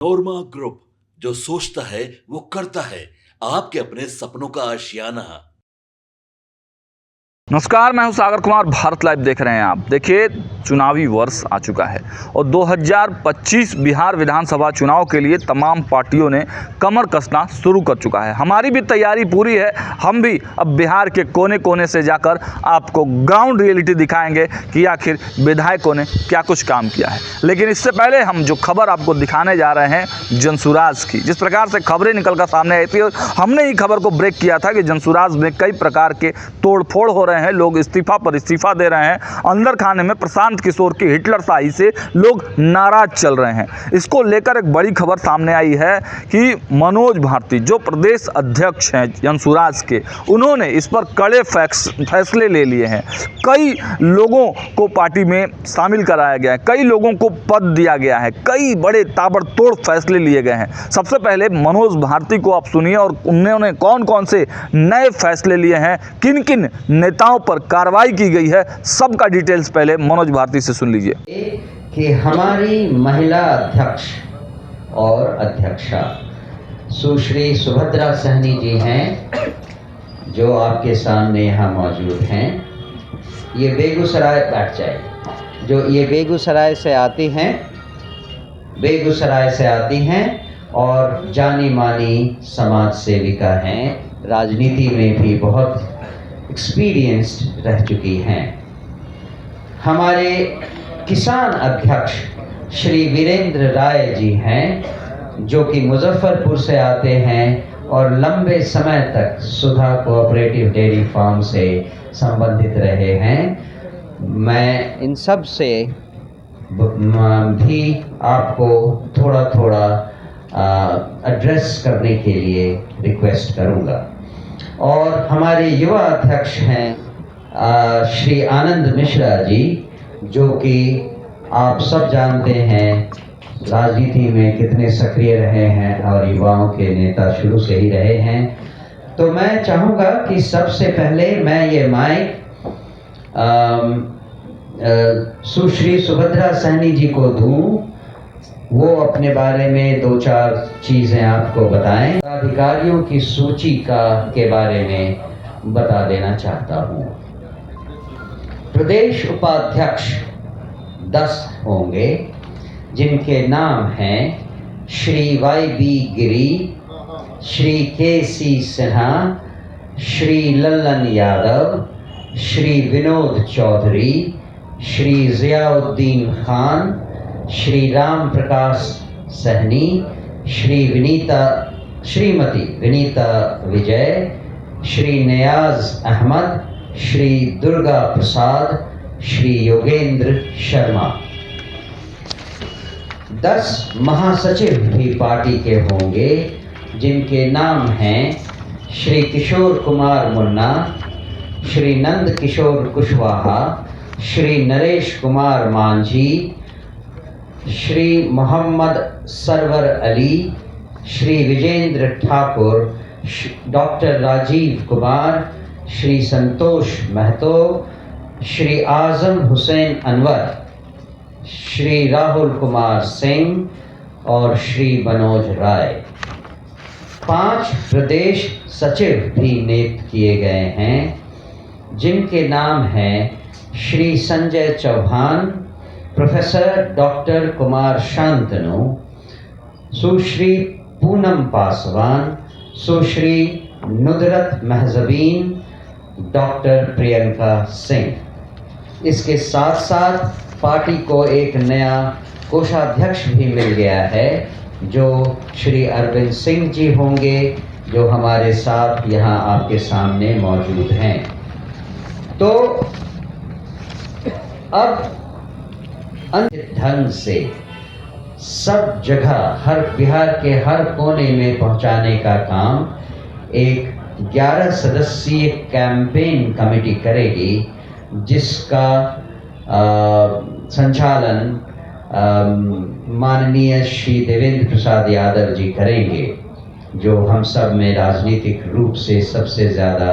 नोरमा group, जो सोचता है वो करता है। आपके अपने सपनों का आशियाना। नमस्कार, मैं हूं सागर कुमार। भारत लाइव देख रहे हैं आप। देखिए, चुनावी वर्ष आ चुका है और 2025 बिहार विधानसभा चुनाव के लिए तमाम पार्टियों ने कमर कसना शुरू कर चुका है। हमारी भी तैयारी पूरी है। हम भी अब बिहार के कोने कोने से जाकर आपको ग्राउंड रियलिटी दिखाएंगे कि आखिर विधायकों ने क्या कुछ काम किया है। लेकिन इससे पहले हम जो खबर आपको दिखाने जा रहे हैं जनसुराज की, जिस प्रकार से खबरें निकल कर सामने आई थी, हमने ही खबर को ब्रेक किया था कि जनसुराज में कई प्रकार के तोड़फोड़ हो रहे हैं, लोग इस्तीफा पर इस्तीफा दे रहे हैं। अंदर खाने में प्रशांत किशोर की हिटलर शाही से लोग नाराज चल रहे हैं। इसको लेकर एक बड़ी खबर सामने आई है कि मनोज भारती, जो प्रदेश अध्यक्ष हैं जनसुराज के, उन्होंने इस पर कड़े फैसले ले लिए हैं। कई लोगों को पार्टी में शामिल कराया गया है, कई लोगों को पद दिया गया है, कई बड़े ताबड़तोड़ फैसले लिए गए हैं। सबसे पहले मनोज भारती को आप सुनिए और उन्होंने कौन कौन से नए फैसले लिए हैं, किन किन नेताओं पर कार्रवाई की गई है, सबका डिटेल्स पहले मनोज भारती से सुन लीजिए। कि हमारी महिला अध्यक्ष और अध्यक्षा सुश्री सुभद्रा सहनी जी हैं, जो आपके सामने यहाँ मौजूद हैं। ये बेगूसराय बैठ जाए, जो ये बेगूसराय से आती हैं और जानी मानी समाज सेविका हैं, राजनीति में भी बहुत एक्सपीरियंस्ड रह चुकी हैं। हमारे किसान अध्यक्ष श्री वीरेंद्र राय जी हैं, जो कि मुजफ्फरपुर से आते हैं और लंबे समय तक सुधा कोऑपरेटिव डेयरी फार्म से संबंधित रहे हैं। मैं इन सब से भी आपको थोड़ा थोड़ा एड्रेस करने के लिए रिक्वेस्ट करूंगा। और हमारे युवा अध्यक्ष हैं श्री आनंद मिश्रा जी, जो कि आप सब जानते हैं राजनीति में कितने सक्रिय रहे हैं और युवाओं के नेता शुरू से ही रहे हैं। तो मैं चाहूँगा कि सबसे पहले मैं ये माइक सुश्री सुभद्रा सहनी जी को दूं, वो अपने बारे में दो चार चीज़ें आपको बताएं। अधिकारियों की सूची के बारे में बता देना चाहता हूँ। प्रदेश उपाध्यक्ष 10 होंगे, जिनके नाम हैं श्री YB गिरी, श्री KC सिन्हा, श्री लल्लन यादव, श्री विनोद चौधरी, श्री जियाउद्दीन खान, श्री राम प्रकाश सहनी, श्रीमती विनीता विजय, श्री नियाज अहमद, श्री दुर्गा प्रसाद, श्री योगेंद्र शर्मा। 10 महासचिव भी पार्टी के होंगे, जिनके नाम हैं श्री किशोर कुमार मुन्ना, श्री नंद किशोर कुशवाहा, श्री नरेश कुमार मांझी, श्री मोहम्मद सरवर अली, श्री विजेंद्र ठाकुर, डॉक्टर राजीव कुमार, श्री संतोष महतो, श्री आजम हुसैन अनवर, श्री राहुल कुमार सिंह और श्री मनोज राय। 5 प्रदेश सचिव भी नियुक्त किए गए हैं, जिनके नाम हैं श्री संजय चौहान, प्रोफेसर डॉक्टर कुमार शांतनु, सुश्री पूनम पासवान, सुश्री नुदरत महजबीन, डॉक्टर प्रियंका सिंह। इसके साथ साथ पार्टी को एक नया कोषाध्यक्ष भी मिल गया है, जो श्री अरविंद सिंह जी होंगे, जो हमारे साथ यहाँ आपके सामने मौजूद हैं। तो अब अन्य ढंग से सब जगह बिहार के हर कोने में पहुंचाने का काम एक 11 सदस्यीय कैंपेन कमेटी करेगी, जिसका संचालन माननीय श्री देवेंद्र प्रसाद यादव जी करेंगे, जो हम सब में राजनीतिक रूप से सबसे ज़्यादा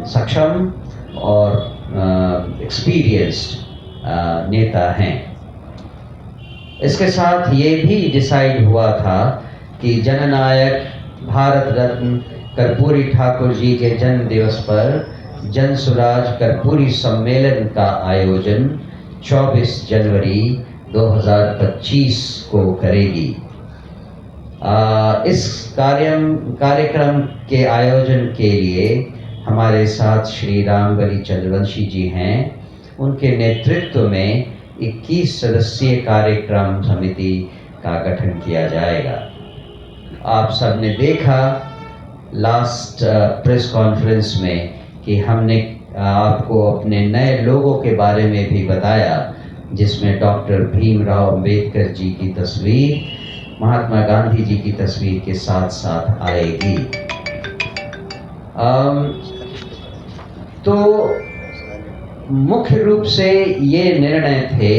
सक्षम और एक्सपीरियंस्ड नेता हैं। इसके साथ ये भी डिसाइड हुआ था कि जननायक भारत रत्न कर्पूरी ठाकुर जी के जन्म दिवस पर जन सुराज कर्पूरी सम्मेलन का आयोजन 24 जनवरी 2025 को करेगी। इस कार्यक्रम के आयोजन के लिए हमारे साथ श्री रामबली चंद्रवंशी जी हैं। उनके नेतृत्व में 21 सदस्यीय कार्यक्रम समिति का गठन किया जाएगा। आप सबने देखा लास्ट प्रेस कॉन्फ्रेंस में कि हमने आपको अपने नए लोगों के बारे में भी बताया, जिसमें डॉक्टर भीमराव अंबेडकर जी की तस्वीर, महात्मा गांधी जी की तस्वीर के साथ साथ आएगी। तो मुख्य रूप से ये निर्णय थे,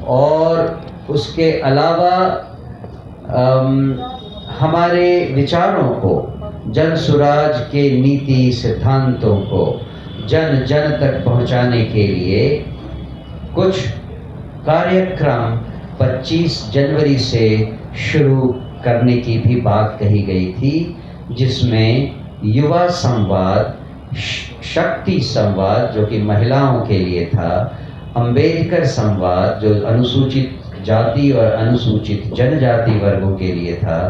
और उसके अलावा हमारे विचारों को, जन सुराज के नीति सिद्धांतों को जन जन तक पहुंचाने के लिए कुछ कार्यक्रम 25 जनवरी से शुरू करने की भी बात कही गई थी, जिसमें युवा संवाद, शक्ति संवाद जो कि महिलाओं के लिए था, अंबेडकर संवाद जो अनुसूचित जाति और अनुसूचित जनजाति वर्गों के लिए था,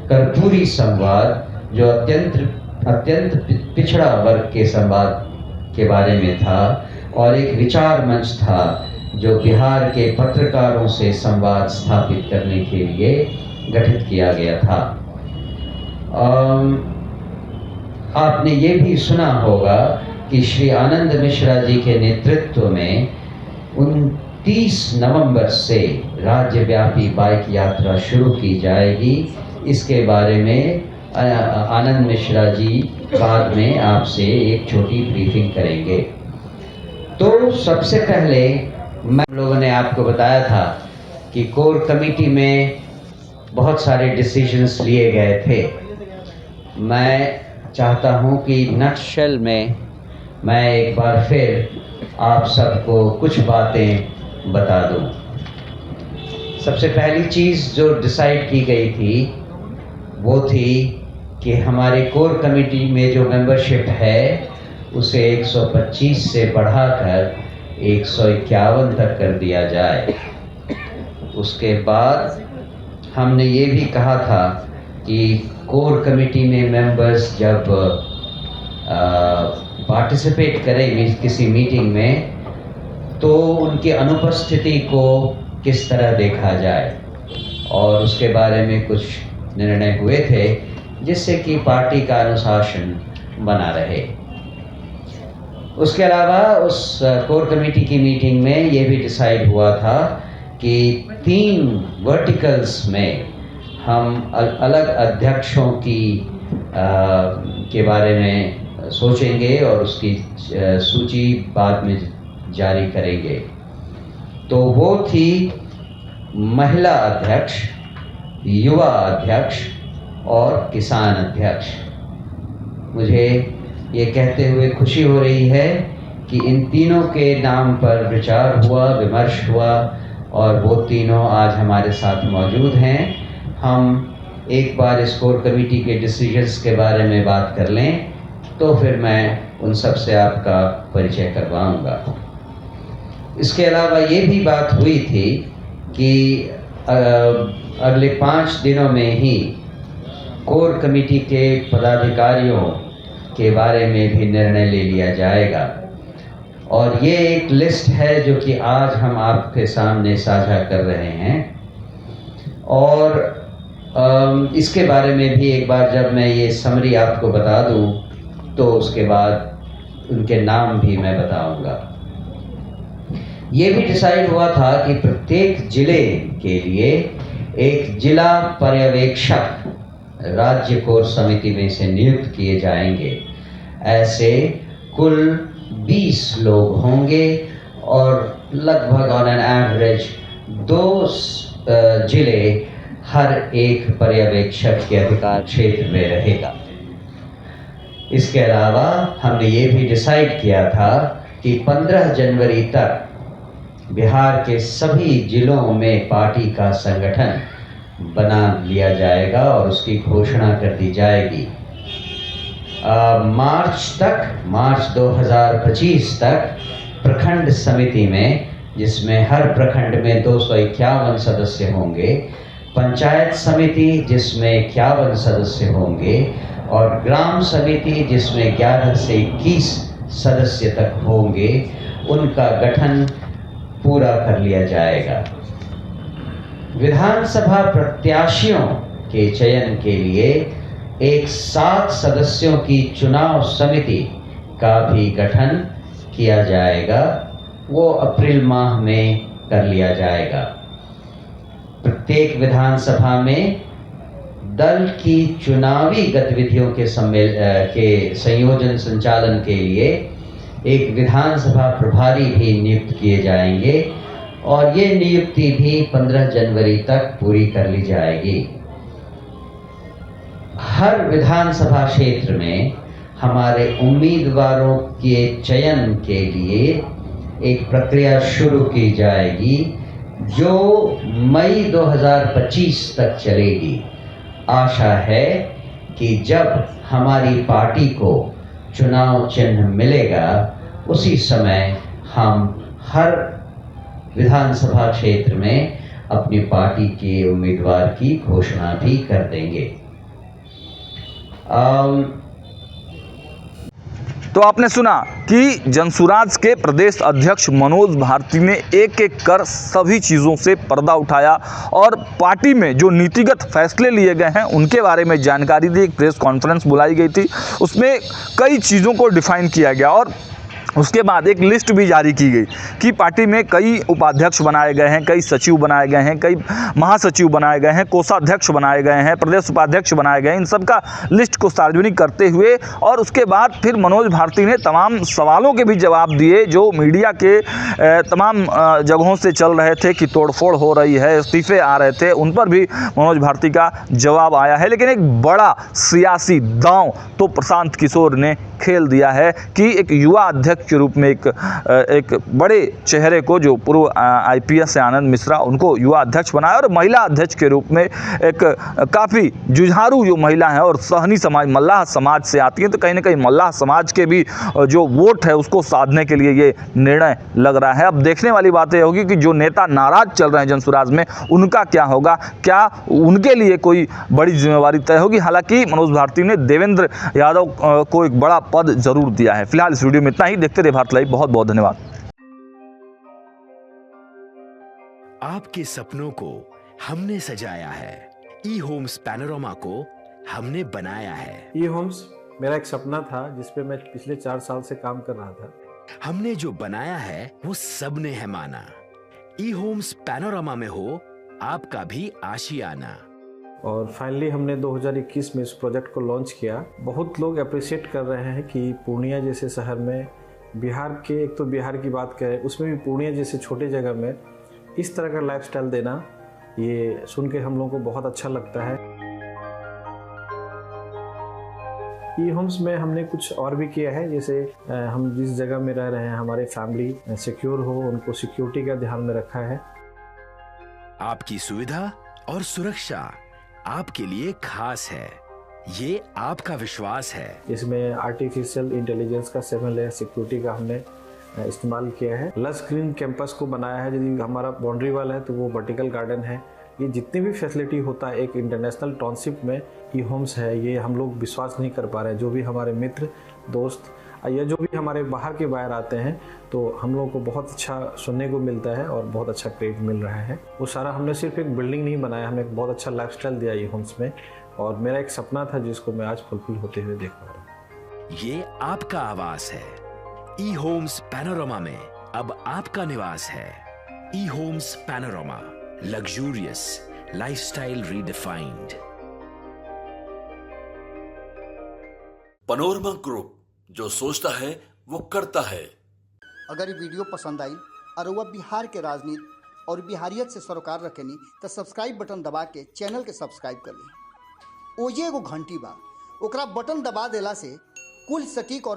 कर्पूरी संवाद जो अत्यंत पिछड़ा वर्ग के संवाद के बारे में था, और एक विचार मंच था जो बिहार के पत्रकारों से संवाद स्थापित करने के लिए गठित किया गया था। आपने ये भी सुना होगा कि श्री आनंद मिश्रा जी के नेतृत्व में 29 नवंबर से राज्यव्यापी बाइक यात्रा शुरू की जाएगी। इसके बारे में आनंद मिश्रा जी बाद में आपसे एक छोटी ब्रीफिंग करेंगे। तो सबसे पहले हम लोगों ने आपको बताया था कि कोर कमेटी में बहुत सारे डिसीजंस लिए गए थे। मैं चाहता हूं कि नटशेल में मैं एक बार फिर आप सबको कुछ बातें बता दूं। सबसे पहली चीज़ जो डिसाइड की गई थी वो थी कि हमारे कोर कमेटी में जो मेंबरशिप है उसे 125 से बढ़ाकर 151 तक कर दिया जाए। उसके बाद हमने ये भी कहा था कि कोर कमेटी में मेंबर्स जब पार्टिसिपेट करें किसी मीटिंग में, तो उनकी अनुपस्थिति को किस तरह देखा जाए, और उसके बारे में कुछ निर्णय हुए थे जिससे कि पार्टी का अनुशासन बना रहे। उसके अलावा उस कोर कमेटी की मीटिंग में ये भी डिसाइड हुआ था कि 3 वर्टिकल्स में हम अलग अध्यक्षों के बारे में सोचेंगे और उसकी सूची बाद में जारी करेंगे। तो वो थी महिला अध्यक्ष, युवा अध्यक्ष और किसान अध्यक्ष। मुझे ये कहते हुए खुशी हो रही है कि इन तीनों के नाम पर विचार हुआ, विमर्श हुआ, और वो तीनों आज हमारे साथ मौजूद हैं। हम एक बार इस कोर कमेटी के डिसीजंस के बारे में बात कर लें, तो फिर मैं उन सब से आपका परिचय करवाऊंगा। इसके अलावा ये भी बात हुई थी कि अगले 5 दिनों में ही कोर कमेटी के पदाधिकारियों के बारे में भी निर्णय ले लिया जाएगा, और ये एक लिस्ट है जो कि आज हम आपके सामने साझा कर रहे हैं। और इसके बारे में भी एक बार जब मैं ये समरी आपको बता दूं, तो उसके बाद उनके नाम भी मैं बताऊंगा। ये भी डिसाइड हुआ था कि प्रत्येक जिले के लिए एक जिला पर्यवेक्षक राज्य कोर समिति में से नियुक्त किए जाएंगे। ऐसे कुल 20 लोग होंगे, और लगभग ऑन एन एवरेज 2 जिले हर एक पर्यवेक्षक के अधिकार क्षेत्र में रहेगा। इसके अलावा हमने ये भी डिसाइड किया था कि 15 जनवरी तक बिहार के सभी जिलों में पार्टी का संगठन बना लिया जाएगा और उसकी घोषणा कर दी जाएगी। मार्च 2025 तक प्रखंड समिति में, जिसमें हर प्रखंड में 251 सदस्य होंगे, पंचायत समिति जिसमें 51 सदस्य होंगे और ग्राम समिति जिसमें 11 से 21 सदस्य तक होंगे, उनका गठन पूरा कर लिया जाएगा। विधानसभा प्रत्याशियों के चयन के लिए एक 7 सदस्यों की चुनाव समिति का भी गठन किया जाएगा। वो अप्रैल माह में कर लिया जाएगा। प्रत्येक विधानसभा में दल की चुनावी गतिविधियों के संयोजन संचालन के लिए एक विधानसभा प्रभारी भी नियुक्त किए जाएंगे और ये नियुक्ति भी 15 जनवरी तक पूरी कर ली जाएगी। हर विधानसभा क्षेत्र में हमारे उम्मीदवारों के चयन के लिए एक प्रक्रिया शुरू की जाएगी जो मई 2025 तक चलेगी। आशा है कि जब हमारी पार्टी को चुनाव चिन्ह मिलेगा उसी समय हम हर विधानसभा क्षेत्र में अपनी पार्टी के उम्मीदवार की घोषणा भी कर देंगे। तो आपने सुना कि जनसुराज के प्रदेश अध्यक्ष मनोज भारती ने एक एक कर सभी चीज़ों से पर्दा उठाया और पार्टी में जो नीतिगत फैसले लिए गए हैं उनके बारे में जानकारी दी। एक प्रेस कॉन्फ्रेंस बुलाई गई थी, उसमें कई चीज़ों को डिफाइन किया गया और उसके बाद एक लिस्ट भी जारी की गई कि पार्टी में कई उपाध्यक्ष बनाए गए हैं, कई सचिव बनाए गए हैं, कई महासचिव बनाए गए हैं, कोषाध्यक्ष बनाए गए हैं, प्रदेश उपाध्यक्ष बनाए गए हैं। इन सब का लिस्ट को सार्वजनिक करते हुए और उसके बाद फिर मनोज भारती ने तमाम सवालों के भी जवाब दिए जो मीडिया के तमाम जगहों से चल रहे थे कि तोड़फोड़ हो रही है, इस्तीफे आ रहे थे, उन पर भी मनोज भारती का जवाब आया है। लेकिन एक बड़ा सियासी दांव तो प्रशांत किशोर ने खेल दिया है कि एक युवा अध्यक्ष के रूप में एक बड़े चेहरे को, जो पूर्व IPS आनंद मिश्रा, उनको युवा अध्यक्ष बनाया और महिला अध्यक्ष के रूप में एक काफ़ी जुझारू जो महिला है और सहनी समाज, मल्लाह समाज से आती है, तो कहीं ना कहीं मल्लाह समाज के भी जो वोट है उसको साधने के लिए ये निर्णय लग रहा है। अब देखने वाली बात यह होगी कि जो नेता नाराज चल रहे हैं जनसुराज में, उनका क्या होगा, क्या उनके लिए कोई बड़ी जिम्मेवारी तय होगी। हालांकि मनोज भारती ने देवेंद्र यादव को एक बड़ा पद जरूर दिया है। फिलहाल इस वीडियो में इतना ही। देखते रहिए भारत लाइव। बहुत बहुत धन्यवाद। आपके सपनों को हमने सजाया है, ई होम्स पैनोरमा को हमने बनाया है। ई होम्स मेरा एक सपना था जिस पे मैं पिछले 4 साल से काम कर रहा था। हमने जो बनाया है वो सबने है माना। ई होम्स पैनोरमा में हो आपका भी आशियाना। और फाइनली हमने 2021 में इस प्रोजेक्ट को लॉन्च किया। बहुत लोग अप्रिशिएट कर रहे हैं कि पूर्णिया जैसे शहर में, बिहार के, एक तो बिहार की बात करें उसमें भी पूर्णिया जैसे छोटे जगह में इस तरह का लाइफस्टाइल देना, ये सुन के हम लोगों को बहुत अच्छा लगता है। ई होम्स में हमने कुछ और भी किया है, जैसे हम जिस जगह में रह रहे हैं हमारे फैमिली सिक्योर हो, उनको सिक्योरिटी का ध्यान में रखा है। आपकी सुविधा और सुरक्षा आपके लिए खास है, ये आपका विश्वास है। इसमें आर्टिफिशियल इंटेलिजेंस का 7 लेयर सिक्योरिटी का हमने इस्तेमाल किया है। लस ग्रीन कैंपस को बनाया है। यदि हमारा बाउंड्री वाल है तो वो वर्टिकल गार्डन है। ये जितनी भी फैसिलिटी होता है एक इंटरनेशनल टाउनशिप में ई होम्स है, ये हम लोग विश्वास नहीं कर पा रहे हैं। जो भी हमारे मित्र, दोस्त या जो भी हमारे बाहर के बाहर आते हैं तो हम लोगों को बहुत अच्छा सुनने को मिलता है और बहुत अच्छा क्रेडिट मिल रहा है। वो सारा हमने सिर्फ एक बिल्डिंग नहीं बनाया, हमने एक बहुत अच्छा लाइफस्टाइल दिया ई होम्स में, और मेरा एक सपना था जिसको मैं आज फुलफिल होते हुए देख पा रहा हूँ। ये आपका आवास है। ई होम्स पैनोरमा में अब आपका निवास है। E homes Panorama, luxurious lifestyle redefined. Panorama group, जो सोचता है वो करता है। अगर ये वीडियो पसंद आई और वह बिहार के राजनीति और बिहारियत से सरोकार रखेनी तो सब्सक्राइब बटन दबा के चैनल के सब्सक्राइब कर ली। ओजे एगो घंटी बा, ओकरा बटन दबा देला से कुल सटीक और